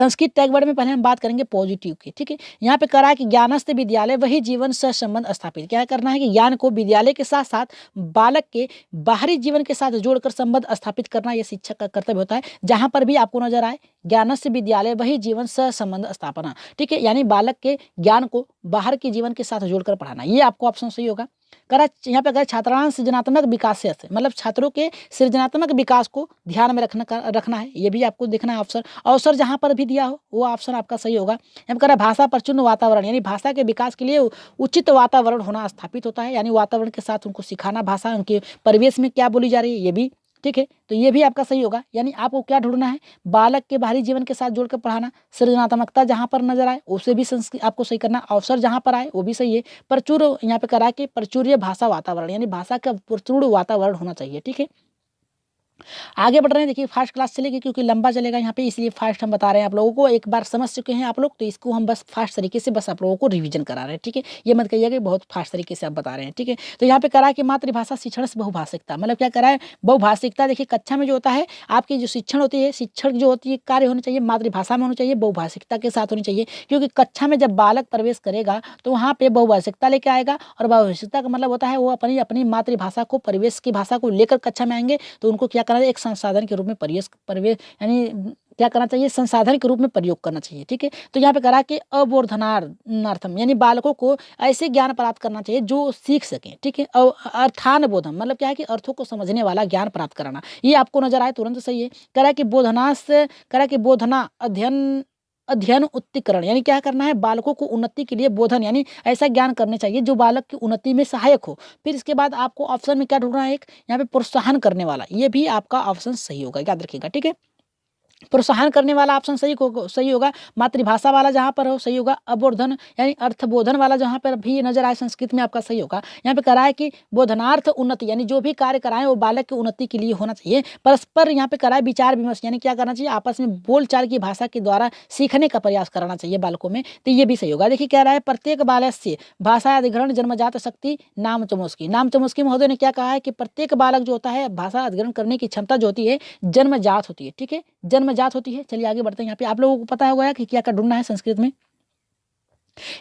Sanskrit tag word में पहले हम बात करेंगे पॉजिटिव की, ठीक है। यहाँ पे करा है कि ज्ञानस्थ विद्यालय वही जीवन से संबंध स्थापित, क्या करना है कि ज्ञान को विद्यालय के साथ साथ बालक के बाहरी जीवन के साथ जोड़कर संबंध स्थापित करना ये शिक्षक का कर्तव्य होता है। जहां पर भी आपको नजर आए ज्ञानस्थ विद्यालय वही जीवन से संबंध स्थापना, ठीक है, यानी बालक के ज्ञान को बाहर के जीवन के साथ जोड़कर पढ़ाना, ये आपको ऑप्शन सही होगा। करा यहाँ पे कहा छात्रांग सृजनात्मक विकास से, मतलब छात्रों के सृजनात्मक विकास को ध्यान में रखना है, ये भी आपको देखना है। अवसर जहाँ पर भी दिया हो वो ऑप्शन आपका सही होगा। यहाँ पे कह रहा है भाषा प्रचुर वातावरण, यानी भाषा के विकास के लिए उचित वातावरण होना स्थापित होता है, यानी वातावरण के साथ उनको सिखाना, भाषा उनके परिवेश में क्या बोली जा रही है ये भी, ठीक है। तो ये भी आपका सही होगा। यानी आपको क्या ढूंढना है, बालक के बाहरी जीवन के साथ जोड़कर पढ़ाना, सृजनात्मकता जहाँ पर नजर आए उसे भी आपको सही करना, अवसर जहाँ पर आए वो भी सही है। प्रचुर यहाँ पे करा कि प्रचुर्य भाषा वातावरण, यानी भाषा का प्रचुर वातावरण होना चाहिए, ठीक है। आगे बढ़ रहे हैं, देखिए फास्ट क्लास चलेगी क्योंकि लंबा चलेगा यहाँ पे, इसलिए फास्ट हम बता रहे हैं आप लोगों को। एक बार समझ चुके हैं आप लोग, तो इसको हम बस फास्ट तरीके से बस आप लोगों को रिवीजन करा रहे हैं, ठीक है। ये मत कहिएगा कि बहुत फास्ट तरीके से आप बता रहे हैं, ठीक है। तो यहाँ पे करा है कि मातृभाषा शिक्षण से बहुभाषिकता, मतलब क्या करा है, बहुभाषिकता। देखिए कक्षा में जो होता है आपकी जो शिक्षण होती है, शिक्षण जो होती है कार्य होनी चाहिए मातृभाषा में होनी चाहिए, बहुभाषिकता के साथ होनी चाहिए, क्योंकि कक्षा में जब बालक प्रवेश करेगा तो वहाँ पे बहुभाषिकता लेके आएगा, और बहुभाषिकता का मतलब होता है वो अपनी अपनी मातृभाषा को, परिवेश की भाषा को लेकर कक्षा में आएंगे, तो उनको क्या करना है, एक संसाधन के रूप में प्रवेश यानी क्या करना चाहिए, संसाधन के रूप में प्रयोग करना चाहिए, ठीक है। तो यहाँ पे करा कि अबोधनार्थम, यानी बालकों को ऐसे ज्ञान प्राप्त करना चाहिए जो सीख सकें, ठीक है। अर्थान बोधम, मतलब क्या है कि अर्थों को समझने वाला ज्ञान प्राप्त कराना, ये आपको नजर आए तुरंत सही है। करा कि बोधनास, करा कि बोधना अध्ययन उत्तीकरण, यानी क्या करना है, बालकों को उन्नति के लिए बोधन, यानी ऐसा ज्ञान करने चाहिए जो बालक की उन्नति में सहायक हो। फिर इसके बाद आपको ऑप्शन में क्या ढूंढना है, एक यहाँ पे प्रोत्साहन करने वाला, ये भी आपका ऑप्शन सही होगा, याद रखिएगा, ठीक है। प्रोत्साहन करने वाला ऑप्शन सही होगा। मातृभाषा वाला जहाँ पर हो सही होगा। अबोधन यानी अर्थबोधन वाला जहाँ पर भी नजर आए संस्कृत में आपका सही होगा। यहाँ पे कराए कि बोधनार्थ उन्नति, यानी जो भी कार्य कराएं वो बालक की उन्नति के लिए होना चाहिए। परस्पर यहाँ पे कराए विचार विमर्श, यानी क्या करना चाहिए, आपस में बोलचाल की भाषा के द्वारा सीखने का प्रयास कराना चाहिए बालकों में, तो ये भी सही होगा। देखिए कह रहा है प्रत्येक बालक से भाषा अधिग्रहण जन्मजात शक्ति नाम चुमस्की महोदय ने क्या कहा है कि प्रत्येक बालक जो होता है भाषा अधिग्रहण करने की क्षमता जो होती है जन्मजात होती है, ठीक है, जन्मजात होती है। चलिए आगे बढ़ते हैं। यहाँ पे आप लोगों को पता होगा कि क्या ढूंढना है संस्कृत में।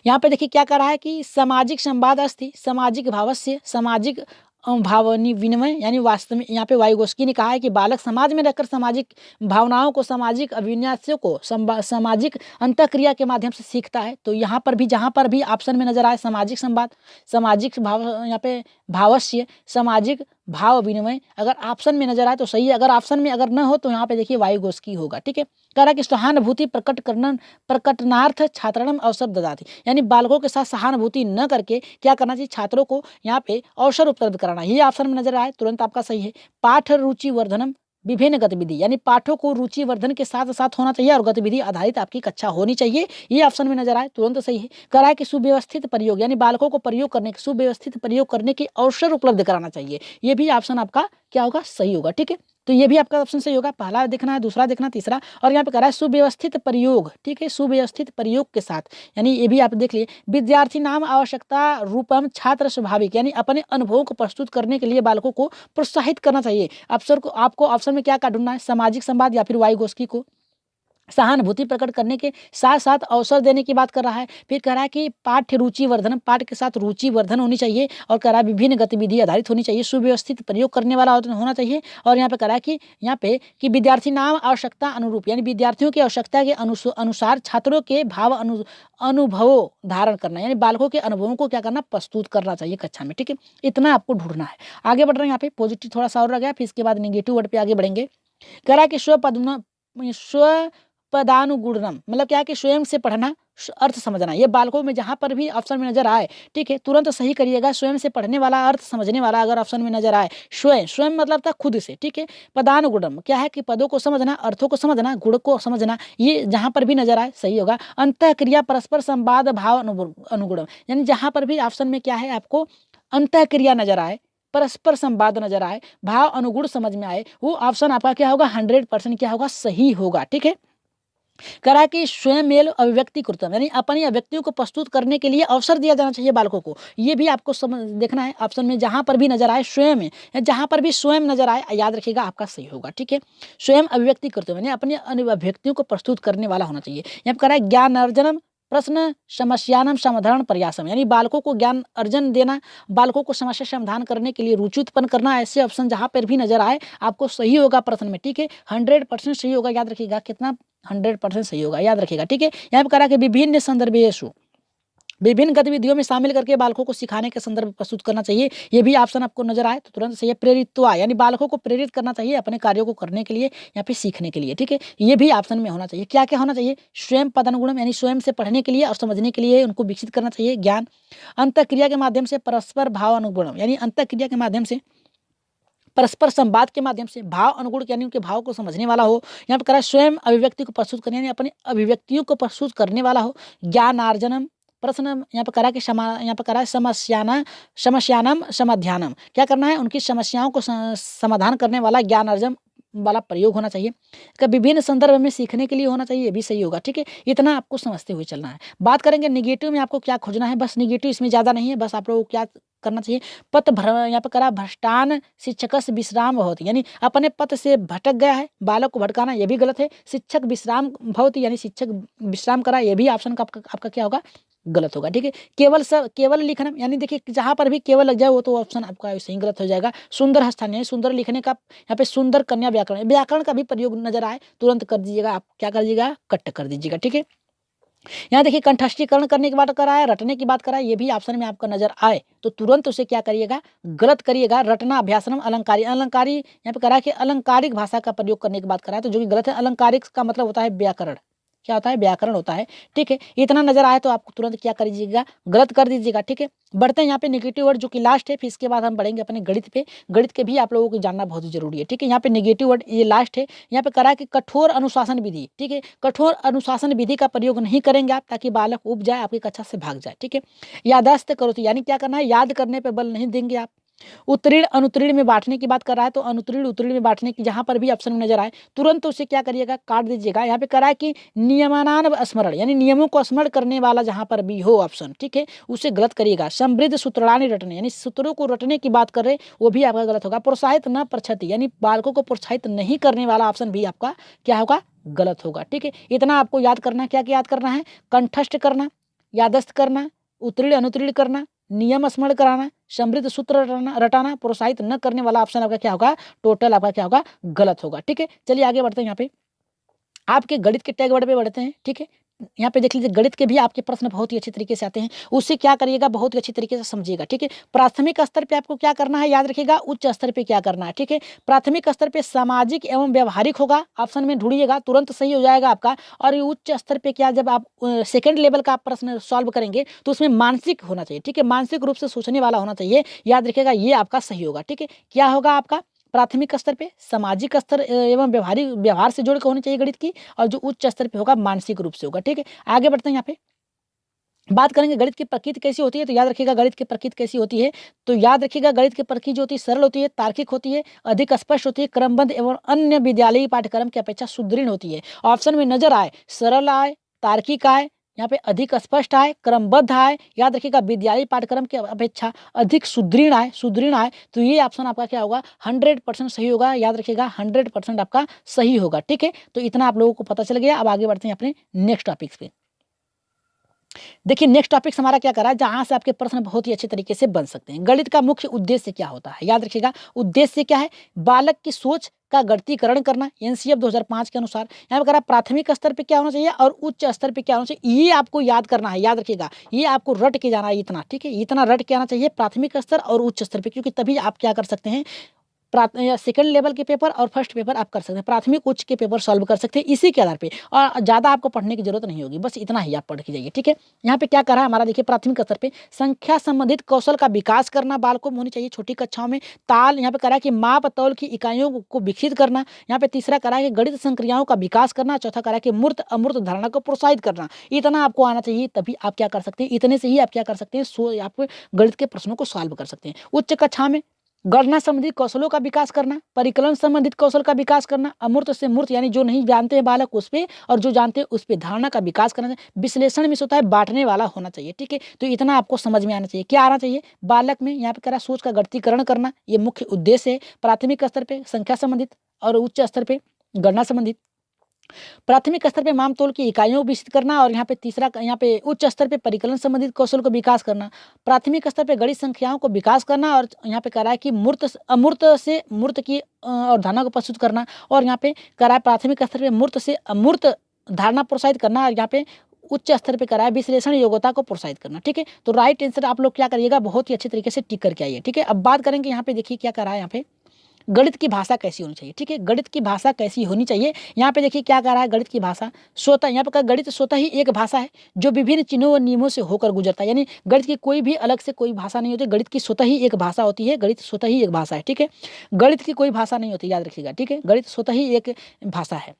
यहाँ पे देखिए क्या कर रहा है कि सामाजिक संवाद अस्थि सामाजिक भावस्य सामाजिक भावनी विनिमय, यानी वास्तव में यहाँ पे वाइगोस्की ने कहा है कि बालक समाज में रहकर सामाजिक भावनाओं को, सामाजिक अभिन्यासों को सामाजिक अंतःक्रिया के माध्यम से सीखता है। तो यहाँ पर भी जहाँ पर भी ऑप्शन में नजर आए सामाजिक संवाद, सामाजिक भाव, यहाँ पे भावस्य, सामाजिक भाव विनिमय, अगर ऑप्शन में नजर आए तो सही है, अगर ऑप्शन में अगर न हो तो यहाँ पे देखिए वाइगोस्की होगा, ठीक है। कह रहा है कि सहानुभूति प्रकटनार्थ छात्रणम अवसर ददाति, यानी बालकों के साथ सहानुभूति न करके क्या करना चाहिए, छात्रों को यहाँ पे अवसर उपलब्ध कराना, ये ऑप्शन में नजर आए तुरंत आपका सही है। पाठ रुचि वर्धनम विभिन्न गतिविधि, यानी पाठों को रुचि वर्धन के साथ साथ होना चाहिए और गतिविधि आधारित आपकी कक्षा होनी चाहिए, ये ऑप्शन में नजर आए तुरंत सही है। कह रहा है कि सुव्यवस्थित प्रयोग, यानी बालकों को प्रयोग करने सुव्यवस्थित प्रयोग करने के अवसर उपलब्ध कराना चाहिए, ये भी ऑप्शन आपका क्या होगा, सही होगा, ठीक है। तो ये भी आपका ऑप्शन सही होगा। पहला देखना है, दूसरा देखना, तीसरा, और यहाँ पे कह रहा है सुव्यवस्थित प्रयोग, ठीक है, सुव्यवस्थित प्रयोग के साथ, यानी ये भी आप देख लिए। विद्यार्थी नाम आवश्यकता रूपम छात्र स्वाभाविक, यानी अपने अनुभवों को प्रस्तुत करने के लिए बालकों को प्रोत्साहित करना चाहिए। अवसर को आपको ऑप्शन में क्या ढूंढना है, सामाजिक संवाद या फिर वाइगोस्की को सहानुभूति प्रकट करने के साथ साथ अवसर देने की बात कर रहा है। फिर कह रहा है कि पाठ्य रुचि वर्धन, पाठ के साथ रुचि वर्धन होनी चाहिए, और कह रहा है विभिन्न गतिविधि आधारित होनी चाहिए, सुव्यवस्थित प्रयोग करने वाला होना चाहिए। और यहाँ पे कह रहा है कि यहाँ पे कि विद्यार्थी नाम आवश्यकता अनुरूप, यानी विद्यार्थियों की आवश्यकता के अनुसार छात्रों के भाव अनुभवों धारण करना, यानी बालकों के अनुभवों को क्या करना, प्रस्तुत करना चाहिए कक्षा में, ठीक है। इतना आपको ढूंढना है। आगे बढ़ रहे हैं, यहाँ पे पॉजिटिव थोड़ा सा और रह गया, फिर इसके बाद नेगेटिव वर्ड पे आगे बढ़ेंगे। कह रहा है कि पदानुगुणनम, मतलब क्या है कि स्वयं से पढ़ना, अर्थ समझना, ये बालकों में जहां पर भी ऑप्शन में नजर आए, ठीक है, तुरंत सही करिएगा। स्वयं से पढ़ने वाला, अर्थ समझने वाला अगर ऑप्शन में नजर आए, स्वयं मतलब था खुद से, ठीक है। पदानुगुणम क्या है कि पदों को समझना, अर्थों को समझना, गुण को समझना, ये जहां पर भी नजर आए सही होगा। अंतःक्रिया परस्पर संवाद भाव अनुगुणम, यानी जहां पर भी ऑप्शन में क्या है आपको अंतःक्रिया नजर आए, परस्पर संवाद नजर आए, भाव अनुगुण समझ में आए, वो ऑप्शन आपका क्या होगा, 100% क्या होगा, सही होगा, ठीक है। करा कि स्वयं अभिव्यक्ति कृतम, यानी अपनी अभिव्यक्तियों को प्रस्तुत करने के लिए अवसर दिया जाना चाहिए बालकों को। ये भी आपको समझ देखना है ऑप्शन में, जहाँ पर भी नजर आए स्वयं या जहाँ पर भी स्वयं नजर आए, याद रखिएगा आपका सही होगा। ठीक है, स्वयं अभिव्यक्ति कृतम यानी अपनी अभिव्यक्तियों को प्रस्तुत करने वाला होना चाहिए। यहाँ पर करा है ज्ञान अर्जनम प्रश्न समस्यानम समाधान प्रयासम, यानी बालकों को ज्ञान अर्जन देना, बालकों को समस्या समाधान करने के लिए रुचि उत्पन्न करना। ऐसे ऑप्शन जहाँ पर भी नजर आए आपको सही होगा प्रश्न में। ठीक है, 100% सही होगा, याद रखिएगा कितना 100% सही होगा, याद रखिएगा। ठीक है, यहाँ पे करा कि विभिन्न संदर्भेषु, विभिन्न गतिविधियों में शामिल करके बालकों को सिखाने के संदर्भ प्रस्तुत करना चाहिए। ये भी ऑप्शन आपको नजर आए तो तुरंत सही है। प्रेरित्वा यानी बालकों को प्रेरित करना चाहिए अपने कार्यों को करने के लिए या फिर सीखने के लिए। ठीक है, ये भी ऑप्शन में होना चाहिए। क्या क्या होना चाहिए? स्वयं पदानुगुणम यानी स्वयं से पढ़ने के लिए और समझने के लिए उनको विकसित करना चाहिए ज्ञान। अंतःक्रिया के माध्यम से परस्पर भाव अनुगुणम, यानी अंतःक्रिया के माध्यम से परस्पर संवाद के माध्यम से भाव अनुगुण यानी उनके भाव को समझने वाला हो। यहाँ पर करा स्वयं अभिव्यक्ति को प्रस्तुत करने यानी अपनी अभिव्यक्तियों को प्रस्तुत करने वाला हो। ज्ञानार्जनम प्रश्न यहाँ पर करा कि यहाँ पर करा समस्यानम समाध्यानम, क्या करना है? उनकी समस्याओं को समाधान करने वाला ज्ञान अर्जन वाला प्रयोग होना चाहिए। का विभिन्न संदर्भ में सीखने के लिए होना चाहिए, ये भी सही होगा। ठीक है, इतना आपको समझते हुए चलना है। बात करेंगे निगेटिव में आपको क्या खोजना है, बस निगेटिव इसमें ज़्यादा नहीं है, बस आप लोगों को क्या करना चाहिए? पथ भ्रम, यहाँ पर करा भ्रष्टान शिक्षक विश्राम भवति, यानी अपने पथ से भटक गया है, बालक को भटकाना ये भी गलत है। शिक्षक विश्राम भवति यानी शिक्षक विश्राम करा, ये भी ऑप्शन का आपका क्या होगा? गलत होगा। ठीक है, केवल लिखना यानी देखिए जहाँ पर भी केवल लग जाए वो तो ऑप्शन आपका सही गलत हो जाएगा। सुंदर हस्ताक्षर यानी सुंदर लिखने का, यहाँ पे सुंदर कन्या व्याकरण, व्याकरण का भी प्रयोग नजर आए तुरंत कर दीजिएगा, आप क्या कर दीजिएगा? कट कर दीजिएगा। ठीक है, यहाँ देखिए कंठस्थीकरण करने की बात कराया, रटने की बात कराया, ये भी ऑप्शन में आपका नजर आए तो तुरंत उसे क्या करिएगा? गलत करिएगा। रटना अभ्यासनम अलंकारी, अलंकारी यहाँ पे करा कि अलंकारिक भाषा का प्रयोग करने की बात कराया तो जो कि गलत है। अलंकारिक का मतलब होता है व्याकरण, क्या होता है? व्याकरण होता है। ठीक है, इतना नजर आए तो आपको तुरंत क्या कर दीजिएगा? गलत कर दीजिएगा। ठीक है, बढ़ते हैं यहाँ पे नेगेटिव वर्ड जो कि लास्ट है, फिर इसके बाद हम बढ़ेंगे अपने गणित पे। गणित के भी आप लोगों को जानना बहुत जरूरी है। ठीक है, यहाँ पे नेगेटिव वर्ड ये लास्ट है। यहाँ पे करा कि कठोर अनुशासन विधि। ठीक है, कठोर अनुशासन विधि का प्रयोग नहीं करेंगे आप ताकि बालक उब जाए, आपकी कक्षा से भाग जाए। ठीक है, याददाश्त करो तो यानी क्या करना है? याद करने पर बल नहीं देंगे आप। उत्तीर्ण अनुत्तीर्ण में बांटने की बात कर रहा है तो अनुत्तीर्ण उत्तीर्ण में बांटने की जहां पर भी ऑप्शन में नजर आए तुरंत उसे क्या करिएगा? काट दीजिएगा। यहाँ पे करा है कि नियमानान स्मरण यानी नियमों को स्मरण करने वाला जहां पर भी हो ऑप्शन, ठीक है, उसे गलत करिएगा। समृद्ध सूत्राणी रटने यानी सूत्रों को रटने की बात कर रहे वो भी आपका गलत होगा। प्रोत्साहित न प्रक्षति यानी बालकों को प्रोत्साहित नहीं करने वाला ऑप्शन भी आपका क्या होगा? गलत होगा। ठीक है, इतना आपको याद करना। क्या क्या याद करना है? कंठस्थ करना, यादस्त करना, उत्तीर्ण अनुत्तीर्ण करना, नियम स्मरण कराना, समृद्ध सूत्र रटाना, प्रोत्साहित न करने वाला ऑप्शन आपका क्या होगा? टोटल आपका क्या होगा? गलत होगा। ठीक है, चलिए आगे बढ़ते हैं। यहाँ पे आपके गणित के टैग वर्ड पे बढ़ते हैं। ठीक है, यहाँ पे देख लीजिए गणित के भी आपके प्रश्न बहुत ही अच्छे तरीके से आते हैं, उससे क्या करिएगा? बहुत ही अच्छी तरीके से समझिएगा। ठीक है, प्राथमिक स्तर पे आपको क्या करना है? याद रखिएगा। उच्च स्तर पे क्या करना है? ठीक है, प्राथमिक स्तर पे सामाजिक एवं व्यवहारिक होगा, ऑप्शन में ढूंढिएगा तुरंत सही हो जाएगा आपका। और ये उच्च स्तर पे क्या, जब आप सेकंड लेवल का प्रश्न सॉल्व करेंगे तो उसमें मानसिक होना चाहिए। ठीक है, मानसिक रूप से सोचने वाला होना चाहिए, याद रखिएगा, ये आपका सही होगा। ठीक है, क्या होगा आपका? प्राथमिक स्तर पे सामाजिक स्तर एवं व्यवहार से जोड़ के होनी चाहिए गणित की, और जो उच्च स्तर पे होगा मानसिक रूप से होगा। ठीक है, आगे बढ़ते हैं। यहाँ पे बात करेंगे गणित की प्रकृति कैसी होती है, तो याद रखिएगा गणित की प्रकृति कैसी होती है, तो याद रखिएगा गणित की प्रकृति जो होती है सरल होती है, तार्किक होती है, अधिक स्पष्ट होती है, क्रमबद्ध एवं अन्य विद्यालयी पाठ्यक्रम की अपेक्षा सुदृढ़ होती है। ऑप्शन में नजर आए सरल आए, तार्किक आए, यहाँ पे अधिक स्पष्ट आए, क्रमबद्ध आए, याद रखिएगा विद्यालयी पाठ्यक्रम की अपेक्षा अधिक सुदृढ़ आए तो ये ऑप्शन आपका क्या होगा? 100% सही होगा। याद रखिएगा 100% आपका सही होगा। ठीक है, तो इतना आप लोगों को पता चल गया। अब आगे बढ़ते हैं अपने नेक्स्ट टॉपिक्स पे। देखिए नेक्स्ट टॉपिक हमारा क्या कर रहा है, जहां से आपके प्रश्न बहुत ही अच्छे तरीके से बन सकते हैं। गणित का मुख्य उद्देश्य क्या होता है? याद रखिएगा उद्देश्य क्या है? बालक की सोच का गणितीकरण करना, एनसीएफ 2005 के अनुसार। यहाँ पर प्राथमिक स्तर पे क्या होना चाहिए और उच्च स्तर पे क्या होना चाहिए, ये आपको याद करना है। याद रखिएगा ये आपको रट के जाना है इतना। ठीक है, इतना रट के आना चाहिए प्राथमिक स्तर और उच्च स्तर पे, क्योंकि तभी आप क्या कर सकते हैं? सेकंड लेवल के पेपर और फर्स्ट पेपर आप कर सकते हैं, प्राथमिक उच्च के पेपर सॉल्व कर सकते हैं इसी के आधार पे, और ज़्यादा आपको पढ़ने की जरूरत नहीं होगी, बस इतना ही आप पढ़ के जाइए। ठीक है, यहाँ पे क्या कर रहा है हमारा, देखिए प्राथमिक स्तर पे संख्या संबंधित कौशल का विकास करना बालकों में होनी चाहिए छोटी कक्षाओं में। ताल यहाँ पे करा है कि माप तौल की इकाइयों को विकसित करना। यहाँ पे तीसरा करा है कि गणित संक्रियाओं का विकास करना। चौथा करा है कि मूर्त अमूर्त धारणा को प्रोत्साहित करना। इतना आपको आना चाहिए, तभी आप क्या कर सकते हैं, इतने से ही आप क्या कर सकते हैं, आप गणित के प्रश्नों को सॉल्व कर सकते हैं। उच्च कक्षा में गणना संबंधित कौशलों का विकास करना, परिकलन संबंधित कौशल का विकास करना, अमूर्त से मूर्त यानी जो नहीं जानते हैं बालक उस पे और जो जानते हैं उस पे धारणा का विकास करना चाहिए। विश्लेषण में होता है बांटने वाला होना चाहिए, ठीक है। तो इतना आपको समझ में आना चाहिए। क्या आना चाहिए बालक में, यहाँ पे कह रहा है सोच का गणितीकरण करना, ये मुख्य उद्देश्य है। प्राथमिक स्तर पे संख्या संबंधित और उच्च स्तर पे गणना संबंधित। प्राथमिक स्तर पे मापतोल की इकाइयों को विकसित करना और यहाँ पे तीसरा यहाँ पे उच्च स्तर पे परिकलन संबंधित कौशल को विकास करना। प्राथमिक स्तर पे गणित संख्याओं को विकास करना और यहाँ पे कह रहा है कि अमूर्त से मूर्त की अवधारणा को प्रस्तुत करना। और यहाँ पे कह रहा है प्राथमिक स्तर पे मूर्त से अमूर्त धारणा प्रोत्साहित करना और यहाँ पे उच्च स्तर पे करा है विश्लेषण योग्यता को प्रोत्साहित करना, ठीक है। तो राइट आंसर आप लोग क्या करिएगा, बहुत ही अच्छे तरीके से टिक करके आइए, ठीक है। अब बात करेंगे यहाँ पे, देखिए क्या कर रहा है यहाँ पे, गणित की भाषा कैसी होनी चाहिए, ठीक है। गणित की भाषा कैसी होनी चाहिए, यहाँ पे देखिए क्या कह रहा है, गणित की भाषा स्वतः, यहाँ पे गणित स्वतः ही एक भाषा है जो विभिन्न चिन्हों और नियमों से होकर गुजरता है। यानी गणित की कोई भी अलग से कोई भाषा नहीं होती, गणित की स्वतः ही एक भाषा होती है, गणित स्वतः ही एक भाषा है, ठीक है। गणित की कोई भाषा नहीं होती, याद रखिएगा, ठीक है। गणित स्वतः ही एक भाषा है।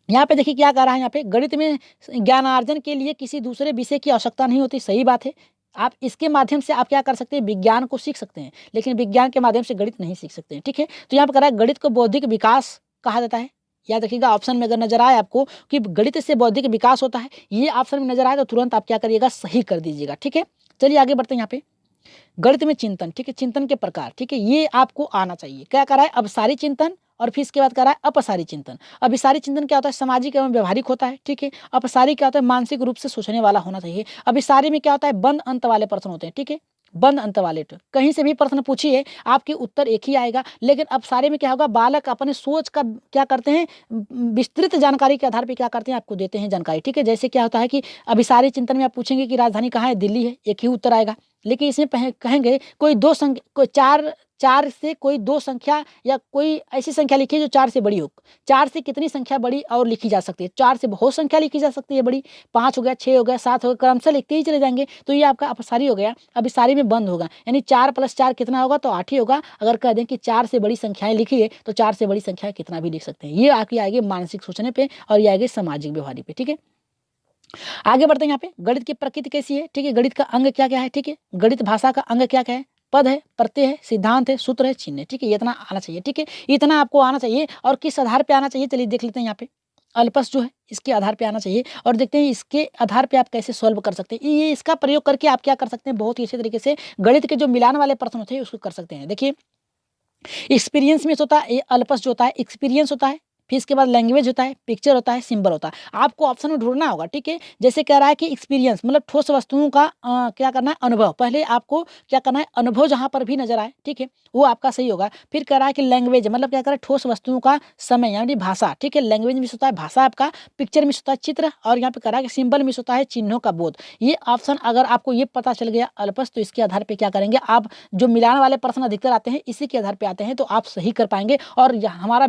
यहाँ पे देखिए क्या कह रहा है, यहाँ पे गणित में ज्ञानार्जन के लिए किसी दूसरे विषय की आवश्यकता नहीं होती, सही बात है। आप इसके माध्यम से आप क्या कर सकते हैं, विज्ञान को सीख सकते हैं, लेकिन विज्ञान के माध्यम से गणित नहीं सीख सकते हैं, ठीक है। तो यहाँ पे कह रहा है गणित को बौद्धिक विकास कहा जाता है। याद रखिएगा, ऑप्शन में अगर नजर आए आपको कि गणित से बौद्धिक विकास होता है, ये ऑप्शन में नजर आए तो तुरंत आप क्या करिएगा, सही कर दीजिएगा, ठीक है। चलिए आगे बढ़ते हैं। यहाँ पे गणित में चिंतन, ठीक है, चिंतन के प्रकार, ठीक है, ये आपको आना चाहिए। क्या कह रहा है, अभिसारी चिंतन और फिर इसके बाद कह रहा है अपसारी चिंतन। अभिसारी चिंतन क्या होता है, सामाजिक एवं व्यवहारिक होता है, ठीक है। अपसारी क्या होता है, मानसिक रूप से सोचने वाला होना चाहिए। अभिसारी में क्या होता है, बंद अंत वाले प्रश्न होते हैं, ठीक है, बंद अंत वाले। तो कहीं से भी प्रश्न पूछिए आपके उत्तर एक ही आएगा, लेकिन अपसारी में क्या होगा, बालक अपने सोच का क्या करते हैं, विस्तृत जानकारी के आधार पर क्या करते हैं, आपको देते हैं जानकारी, ठीक है। जैसे क्या होता है कि अभिसारी चिंतन में आप पूछेंगे कि राजधानी कहाँ है, दिल्ली है, एक ही उत्तर आएगा। लेकिन इसमें कहेंगे कोई दो संख्या, कोई चार से कोई दो संख्या या कोई ऐसी संख्या लिखिए जो 4 से बड़ी हो। 4 से कितनी संख्या बड़ी और लिखी जा सकती है, 4 से बहुत संख्या लिखी जा सकती है बड़ी, 5 हो गया, 6 हो गया, 7 हो गया, क्रमशः लिखते ही चले जाएंगे। तो ये आपका अपसारी हो गया। अभिसारी में बंद होगा, यानी 4 + 4 कितना होगा, तो 8 ही होगा। अगर कह दें कि 4 से बड़ी संख्याएं लिखिए तो 4 से बड़ी संख्याएं कितना भी लिख सकते हैं। ये आपकी आएगी मानसिक सोचने पे और ये आएगी सामाजिक व्यवहार पे, ठीक है। आगे बढ़ते हैं। यहाँ पे गणित की प्रकृति कैसी है, ठीक है, गणित का अंग क्या क्या है, ठीक है, गणित भाषा का अंग क्या क्या है, पद है, प्रत्यय है, सिद्धांत है, सूत्र है, चिन्ह है, ठीक है। ये इतना आना चाहिए, ठीक है, इतना आपको आना चाहिए। और किस आधार पे आना चाहिए, चलिए देख लेते हैं। यहाँ पे अल्पस जो है इसके आधार पे आना चाहिए और देखते हैं इसके आधार पे आप कैसे सॉल्व कर सकते हैं। ये इसका प्रयोग करके आप क्या कर सकते हैं, बहुत ही अच्छे तरीके से गणित के जो मिलान वाले प्रश्न होते हैं उसको कर सकते हैं। देखिए एक्सपीरियंस में होता है, अल्पस जो होता है एक्सपीरियंस होता है, फिर इसके बाद लैंग्वेज होता है, पिक्चर होता है, सिंबल होता है। आपको ऑप्शन में ढूंढना होगा, ठीक है। जैसे कह रहा है कि एक्सपीरियंस मतलब ठोस वस्तुओं का क्या करना है, अनुभव। पहले आपको क्या करना है, अनुभव जहां पर भी नजर आए, ठीक है, वो आपका सही होगा। फिर कह रहा है कि लैंग्वेज मतलब क्या कर रहा है, ठोस वस्तुओं का समय यानी भाषा, ठीक है। लैंग्वेज में होता है भाषा आपका, पिक्चर में होता है चित्र और यहाँ पे कह रहा है कि सिंबल में होता है चिन्हों का बोध। ये ऑप्शन अगर आपको ये पता चल गया अल्पस, तो इसके आधार पर क्या करेंगे आप, जो मिलान वाले प्रश्न अधिकतर आते हैं इसी के आधार पर आते हैं, तो आप सही कर पाएंगे। और हमारा